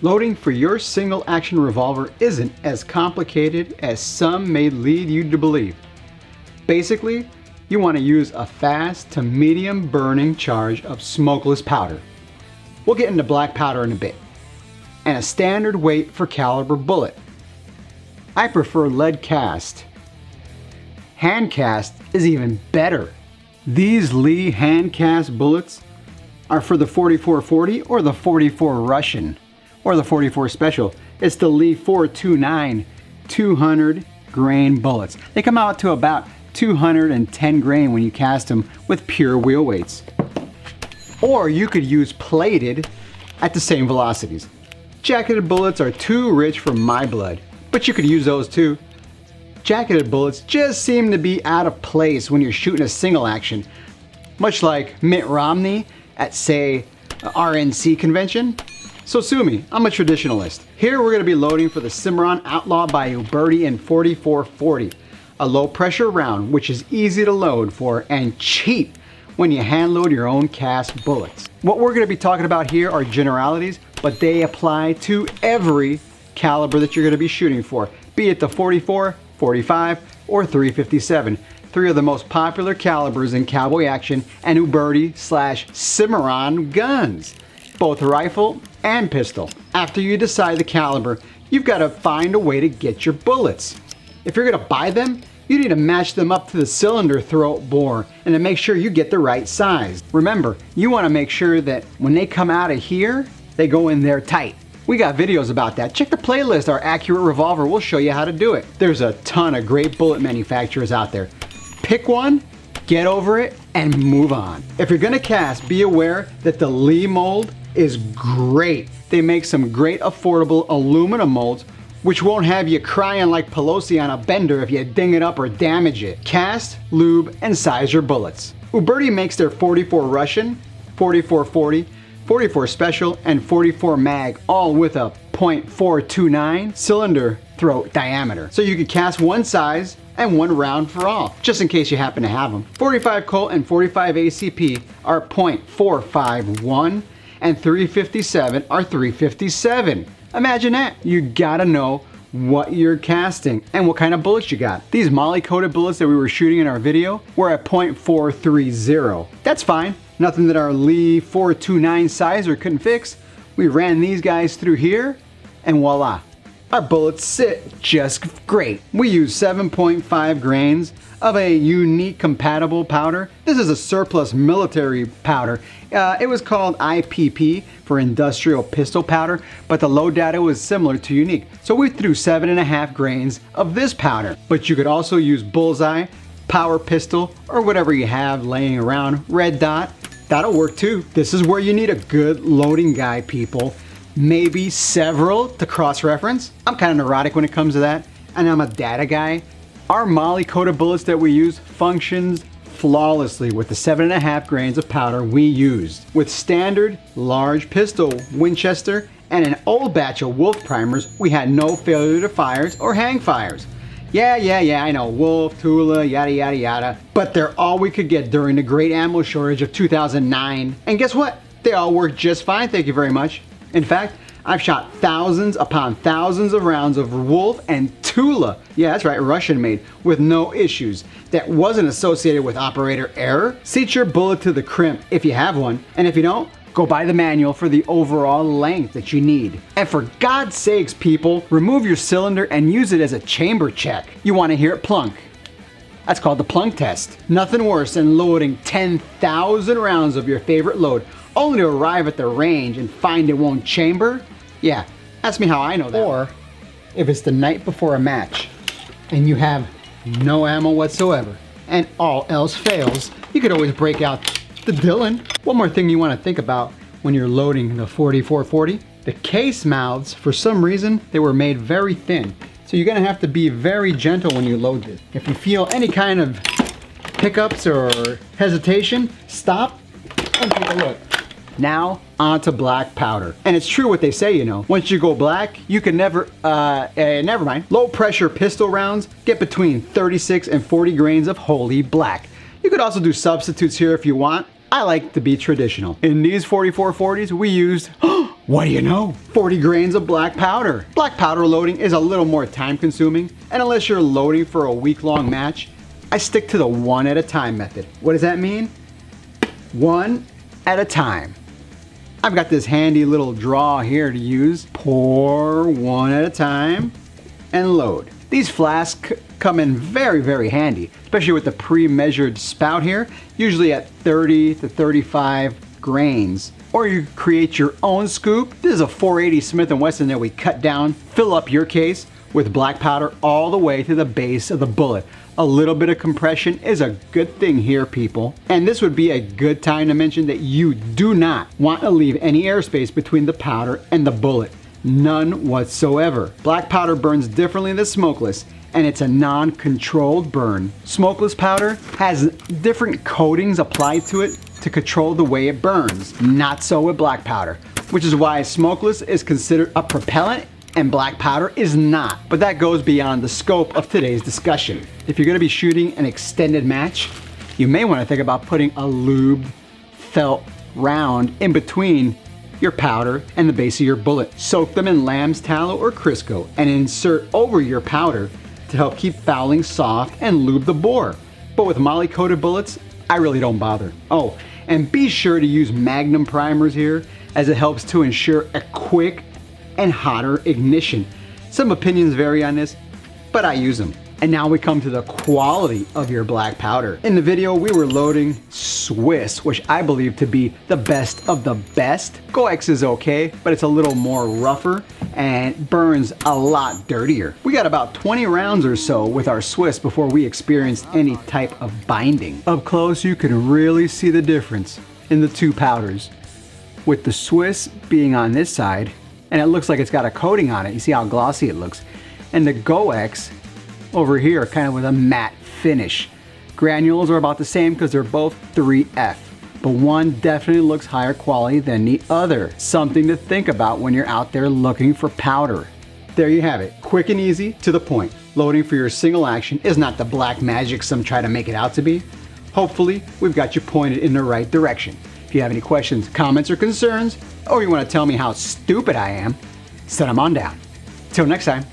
Loading for your single action revolver isn't as complicated as some may lead you to believe. Basically, you want to use a fast to medium burning charge of smokeless powder. We'll get into black powder in a bit. And a standard weight for caliber bullet. I prefer lead cast. Hand cast is even better. These Lee hand cast bullets are for the 4440 or the 44 Russian or the 44 Special. It's the Lee 429 200 grain bullets. They come out to about 210 grain when you cast them with pure wheel weights. Or you could use plated at the same velocities. Jacketed bullets are too rich for my blood, but you could use those too. Jacketed bullets just seem to be out of place when you're shooting a single action, much like Mitt Romney at, say, a RNC convention. So sue me, I'm a traditionalist. Here we're going to be loading for the Cimarron Outlaw by Uberti in 4440, a low pressure round which is easy to load for and cheap when you hand load your own cast bullets. What we're going to be talking about here are generalities, but they apply to every caliber that you're going to be shooting for, be it the 44, 45, or 357. Three of the most popular calibers in cowboy action and Uberti/Cimarron guns, both rifle and pistol. After you decide the caliber, you've got to find a way to get your bullets. If you're going to buy them, you need to match them up to the cylinder throat bore and to make sure you get the right size. Remember, you want to make sure that when they come out of here, they go in there tight. We got videos about that. Check the playlist, Our Accurate Revolver. We'll show you how to do it. There's a ton of great bullet manufacturers out there. Pick one, get over it, and move on. If you're gonna cast, be aware that the Lee mold is great. They make some great affordable aluminum molds which won't have you crying like Pelosi on a bender if you ding it up or damage it. Cast, lube, and size your bullets. Uberti makes their 44 Russian, 4440, 44 Special, and 44 Mag, all with a .429 cylinder throat diameter. So you could cast one size and one round for all, just in case you happen to have them. 45 Colt and 45 ACP are .451, and 357 are 357. Imagine that. You gotta know what you're casting and what kind of bullets you got. These moly coated bullets that we were shooting in our video were at .430. That's fine. Nothing that our Lee 429 sizer couldn't fix. We ran these guys through here and voila. Our bullets sit just great. We use 7.5 grains of a unique compatible powder. This is a surplus military powder. It was called IPP for industrial pistol powder, but the load data was similar to unique. So we threw 7.5 grains of this powder. But you could also use bullseye, power pistol, or whatever you have laying around, red dot. That'll work too. This is where you need a good loading guide, people. Maybe several to cross-reference. I'm kind of neurotic when it comes to that, and I'm a data guy. Our moly coated bullets that we use functions flawlessly with the 7.5 grains of powder we used. With standard large pistol Winchester and an old batch of Wolf primers, we had no failure to fires or hang fires. Yeah, I know, Wolf, Tula, yada yada yada, but they're all we could get during the great ammo shortage of 2009. And guess what? They all work just fine, thank you very much. In fact, I've shot thousands upon thousands of rounds of Wolf and Tula, yeah that's right, Russian made, with no issues. That wasn't associated with operator error. Seat your bullet to the crimp if you have one, and if you don't, go buy the manual for the overall length that you need. And for God's sakes, people, remove your cylinder and use it as a chamber check. You want to hear it plunk. That's called the plunk test. Nothing worse than loading 10,000 rounds of your favorite load only to arrive at the range and find it won't chamber. Yeah, ask me how I know that. Or if it's the night before a match and you have no ammo whatsoever and all else fails, you could always break out the Dillon. One more thing you want to think about when you're loading the 4440. The case mouths, for some reason, they were made very thin. So you're gonna have to be very gentle when you load this. If you feel any kind of hiccups or hesitation, stop and take a look. Now, onto black powder. And it's true what they say, you know. Once you go black, you can never mind. Low pressure pistol rounds get between 36 and 40 grains of holy black. You could also do substitutes here if you want. I like to be traditional. In these 4440s, we used What do you know? 40 grains of black powder. Black powder loading is a little more time consuming, and unless you're loading for a week-long match, I stick to the one at a time method. What does that mean? One at a time. I've got this handy little draw here to use. Pour one at a time and load. These flasks come in very, very handy, especially with the pre-measured spout here, usually at 30 to 35 grains. Or you create your own scoop. This is a 480 Smith & Wesson that we cut down. Fill up your case with black powder all the way to the base of the bullet. A little bit of compression is a good thing here, people. And this would be a good time to mention that you do not want to leave any airspace between the powder and the bullet. None whatsoever. Black powder burns differently than smokeless, and it's a non-controlled burn. Smokeless powder has different coatings applied to it to control the way it burns. Not so with black powder, which is why smokeless is considered a propellant and black powder is not. But that goes beyond the scope of today's discussion. If you're gonna be shooting an extended match, you may wanna think about putting a lubed felt round in between your powder and the base of your bullet. Soak them in lamb's tallow or Crisco and insert over your powder to help keep fouling soft and lube the bore. But with moly coated bullets, I really don't bother. Oh, and be sure to use Magnum primers here, as it helps to ensure a quick and hotter ignition. Some opinions vary on this, but I use them. And now we come to the quality of your black powder. In the video, we were loading Swiss, which I believe to be the best of the best. Goex is okay, but it's a little more rougher and burns a lot dirtier. We got about 20 rounds or so with our Swiss before we experienced any type of binding. Up close, you can really see the difference in the two powders, with the Swiss being on this side, and it looks like it's got a coating on it. You see how glossy it looks. And the Goex over here, kind of with a matte finish. Granules are about the same because they're both 3F, but one definitely looks higher quality than the other. Something to think about when you're out there looking for powder. There you have it, quick and easy, to the point. Loading for your single action is not the black magic some try to make it out to be. Hopefully, we've got you pointed in the right direction. If you have any questions, comments, or concerns, or you want to tell me how stupid I am, send them on down. Till next time.